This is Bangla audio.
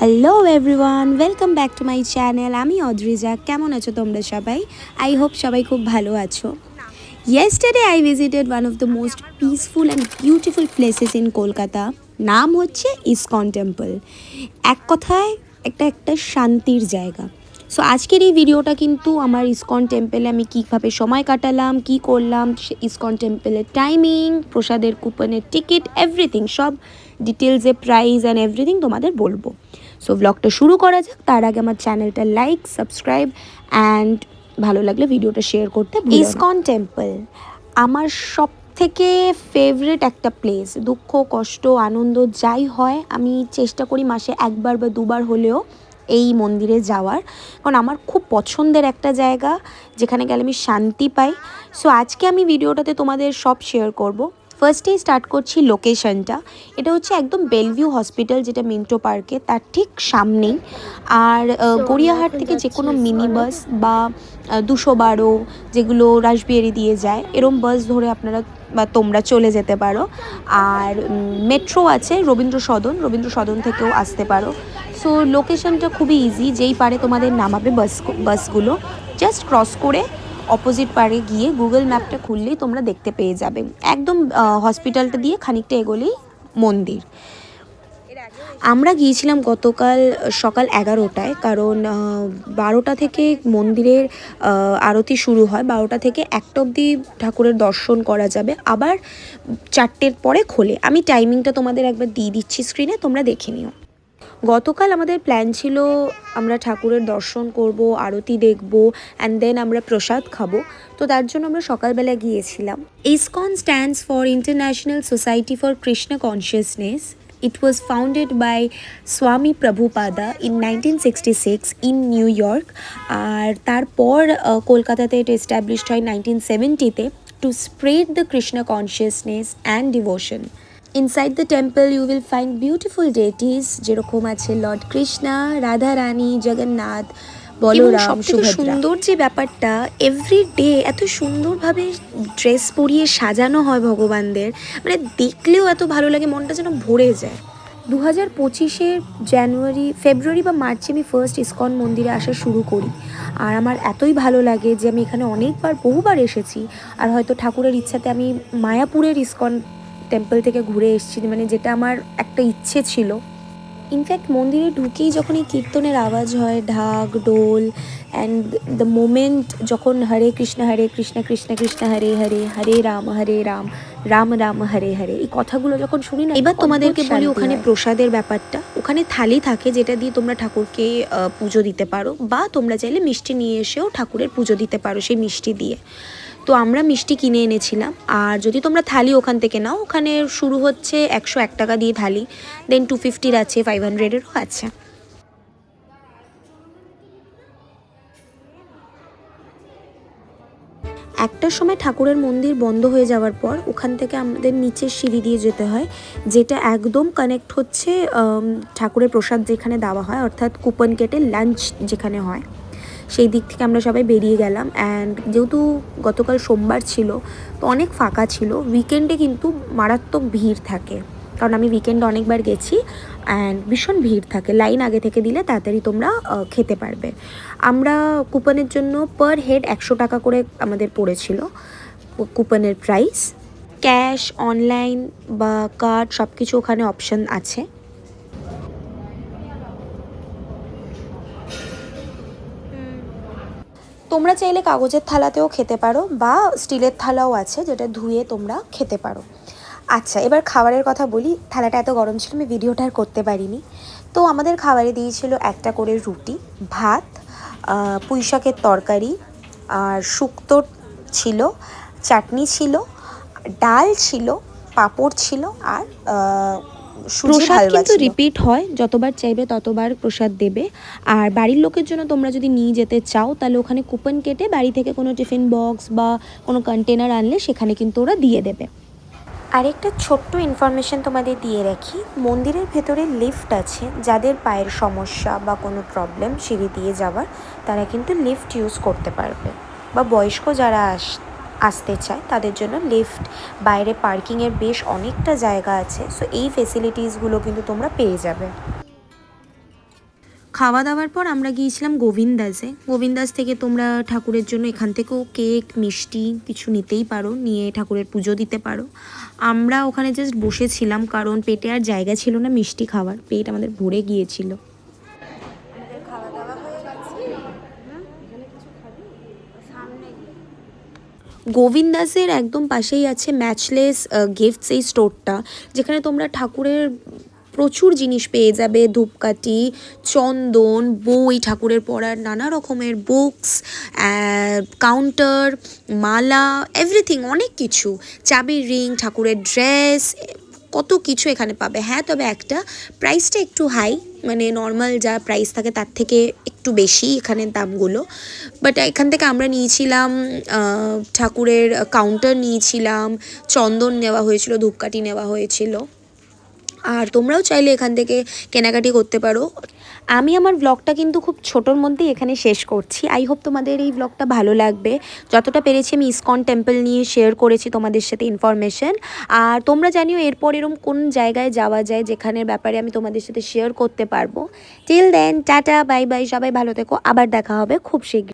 Hello everyone, welcome back to my channel. আমি অদ্রিজা। কেমন আছো তোমরা সবাই? আই হোপ সবাই খুব ভালো আছো। Yesterday I visited one of the most peaceful and beautiful places in Kolkata. নাম হচ্ছে ইসকন টেম্পল। এক কথায় একটা শান্তির জায়গা। সো আজকের এই ভিডিওটা কিন্তু আমার ইসকন টেম্পলে আমি কীভাবে সময় কাটালাম, কি করলাম, ইসকন টেম্পলের টাইমিং, প্রসাদের কুপনের টিকিট, এভরিথিং, সব ডিটেলসে প্রাইস অ্যান্ড এভরিথিং তোমাদের বলবো। সো ব্লগটা শুরু করা যাক। তার আগে আমার চ্যানেলটা লাইক, সাবস্ক্রাইব অ্যান্ড ভালো লাগলে ভিডিওটা শেয়ার করতে ভুলো না। ইসকন টেম্পল আমার সব থেকে ফেভারিট একটা প্লেস। দুঃখ, কষ্ট, আনন্দ যাই হয় আমি চেষ্টা করি মাসে একবার বা দুবার হলেও এই মন্দিরে যাওয়ার, কারণ আমার খুব পছন্দের একটা জায়গা যেখানে গেলে আমি শান্তি পাই। সো আজকে আমি ভিডিওটাতে তোমাদের সব শেয়ার করব। ফার্স্টেই স্টার্ট করছি লোকেশনটা। এটা হচ্ছে একদম বেলভিউ হসপিটাল, যেটা মিন্টো পার্কে, তার ঠিক সামনেই। আর গড়িয়াহাট থেকে যে কোনো মিনি বাস বা 212 যেগুলো রাসবিহারি দিয়ে যায়, এরম বাস ধরে আপনারা বা তোমরা চলে যেতে পারো। আর মেট্রো আছে রবীন্দ্র সদন থেকেও আসতে পারো। সো লোকেশনটা খুবই ইজি, যেই পারে তোমাদের নামাবে বাসগুলো, জাস্ট ক্রস করে অপোজিট পারে গিয়ে গুগল ম্যাপটা খুললেই তোমরা দেখতে পেয়ে যাবে। একদম হসপিটালটা দিয়ে খানিকটা এগোলেই মন্দির। আমরা গিয়েছিলাম গতকাল সকাল 11টায়, কারণ 12টা থেকে মন্দিরের আরতি শুরু হয়। 12টা থেকে 1টা অবধি ঠাকুরের দর্শন করা যাবে, আবার 4টের পরে খোলে। আমি টাইমিংটা তোমাদের একবার দিয়ে দিচ্ছি স্ক্রিনে, তোমরা দেখে নিও। গতকাল আমাদের প্ল্যান ছিল আমরা ঠাকুরের দর্শন করব, আরতি দেখব, অ্যান্ড দেন আমরা প্রসাদ খাবো। তো তার জন্য আমরা সকালবেলা গিয়েছিলাম। ISKCON stands for international society for Krishna consciousness. It was founded by Swami Prabhupada in 1966 in New York. আর তারপর কলকাতাতে এটা এস্টাবলিশড হয় 1970-তে to spread the Krishna consciousness and devotion. Inside the temple you will find beautiful deities যেরকম আছে লর্ড কৃষ্ণা, রাধা রানী, জগন্নাথ, বলরাম, সুভদ্রা। সুন্দর যে ব্যাপারটা, এভরি ডে এত সুন্দরভাবে ড্রেস পরিয়ে সাজানো হয় ভগবানদের, মানে দেখলেও এত ভালো লাগে, মনটা যেন ভরে যায়। 2025-এর ফেব্রুয়ারি বা মার্চে আমি ফার্স্ট ইসকন মন্দিরে আসা শুরু করি। আর আমার এতই ভালো লাগে যে আমি এখানে বহুবার এসেছি। আর হয়তো ঠাকুরের ইচ্ছাতে আমি মায়াপুরের ইসকন টেম্পল থেকে ঘুরে এসেছি, মানে যেটা আমার একটা ইচ্ছে ছিল। ইনফ্যাক্ট মন্দিরে ঢুকেই যখন এই কীর্তনের আওয়াজ হয়, ঢাক, ডোল, অ্যান্ড দ্য মোমেন্ট যখন হরে কৃষ্ণ কৃষ্ণ কৃষ্ণ হরে হরে, হরে রাম রাম রাম হরে হরে, এই কথাগুলো যখন শুনি না, এবার তোমাদেরকে বলি ওখানে প্রসাদের ব্যাপারটা। ওখানে থালি থাকে যেটা দিয়ে তোমরা ঠাকুরকে পুজো দিতে পারো, বা তোমরা চাইলে মিষ্টি নিয়ে এসেও ঠাকুরের পুজো দিতে পারো সেই মিষ্টি দিয়ে। তো আমরা মিষ্টি কিনে এনেছিলাম। আর যদি তোমরা থালি ওখান থেকে নাও, ওখানে শুরু হচ্ছে 101 টাকা দিয়ে থালি, দেন 250-র আছে, 500-এরও আছে। একটার সময় ঠাকুরের মন্দির বন্ধ হয়ে যাওয়ার পর ওখান থেকে আমাদের নিচের সিঁড়ি দিয়ে যেতে হয়, যেটা একদম কানেক্ট হচ্ছে ঠাকুরের প্রসাদ যেখানে দেওয়া হয়, অর্থাৎ কুপন কেটে লাঞ্চ যেখানে হয়, সেই দিক থেকে আমরা সবাই বেরিয়ে গেলাম। অ্যান্ড যেহেতু গতকাল সোমবার ছিল, তো অনেক ফাঁকা ছিল। উইকেন্ডে কিন্তু মারাত্মক ভিড় থাকে, কারণ আমি উইকেন্ডে অনেকবার গেছি, অ্যান্ড ভীষণ ভিড় থাকে। লাইন আগে থেকে দিলে তাড়াতাড়ি তোমরা খেতে পারবে। আমরা কুপনের জন্য পার হেড 100 টাকা করে আমাদের পড়েছিল কুপনের প্রাইস। ক্যাশ, অনলাইন বা কার্ড সব কিছু ওখানে অপশান আছে। তোমরা চাইলে কাগজের থালাতেও খেতে পারো, বা স্টিলের থালাও আছে যেটা ধুয়ে তোমরা খেতে পারো। আচ্ছা, এবার খাবারের কথা বলি। থালাটা এত গরম ছিল আমি ভিডিওটা আর করতে পারিনি। তো আমাদের খাবারে দিয়েছিল একটা করে রুটি, ভাত, পুঁই শাকের তরকারি, আর শুক্তো ছিল, চাটনি ছিল, ডাল ছিল, পাঁপড় ছিল, আর প্রসাদ কিন্তু রিপিট হয়, যতবার চাইবে ততবার প্রসাদ দেবে। আর বাড়ির লোকের জন্য তোমরা যদি নিয়ে যেতে চাও, তাহলে ওখানে কুপন কেটে বাড়ি থেকে কোনো টিফিন বক্স বা কোনো কন্টেনার আনলে সেখানে কিন্তু ওরা দিয়ে দেবে। আরেকটা ছোট্ট ইনফরমেশন তোমাদের দিয়ে রাখি, মন্দিরের ভেতরে লিফট আছে। যাদের পায়ের সমস্যা বা কোনো প্রবলেম সিঁড়ি দিয়ে যাওয়ার, তারা কিন্তু লিফট ইউজ করতে পারবে, বা বয়স্ক যারা আসতে চায় তাদের জন্য লিফট, বাইরে পার্কিংয়ের বেশ অনেকটা জায়গা আছে। সো এই ফেসিলিটিসগুলো কিন্তু তোমরা পেয়ে যাবে। খাওয়া দাওয়ার পর আমরা গিয়েছিলাম গোবিন্দাসে। গোবিন্দাস থেকে তোমরা ঠাকুরের জন্য এখান থেকেও কেক মিষ্টি কিছু নিতেই পারো, নিয়ে ঠাকুরের পুজো দিতে পারো। আমরা ওখানে জাস্ট বসেছিলাম কারণ পেটে আর জায়গা ছিল না মিষ্টি খাওয়ার, পেট আমাদের ভরে গিয়েছিল। গোবিন্দাসের একদম পাশেই আছে ম্যাচলেস গিফটস এই স্টোরটা, যেখানে তোমরা ঠাকুরের প্রচুর জিনিস পেয়ে যাবে, ধূপকাঠি, চন্দন, বই, ঠাকুরের পড়ার নানা রকমের বুকস, কাউন্টার, মালা, এভরিথিং, অনেক কিছু, চাবির রিং, ঠাকুরের ড্রেস, কত কিছু এখানে পাবে। হ্যাঁ, তবে একটা প্রাইসটা একটু হাই, মানে নর্মাল যা প্রাইস থাকে তার থেকে একটু বেশি এখানের দামগুলো। বাট এখান থেকে আমরা নিয়েছিলাম ঠাকুরের কাউন্টার নিয়েছিলাম, চন্দন নেওয়া হয়েছিল, ধূপকাঠি নেওয়া হয়েছিল। আর তোমরাও চাইলে এখান থেকে কেনাকাটি করতে পারো। আমি আমার ব্লগটা কিন্তু খুব ছোটোর মধ্যেই এখানে শেষ করছি। আই হোপ তোমাদের এই ব্লগটা ভালো লাগবে। যতটা পেরেছি আমি ইসকন টেম্পল নিয়ে শেয়ার করেছি তোমাদের সাথে ইনফরমেশন। আর তোমরা জানিও এরপর এরকম কোন জায়গায় যাওয়া যায় যেখানের ব্যাপারে আমি তোমাদের সাথে শেয়ার করতে পারবো। Till then tata, bye bye, সবাই ভালো থেকো, আবার দেখা হবে খুব শীঘ্র।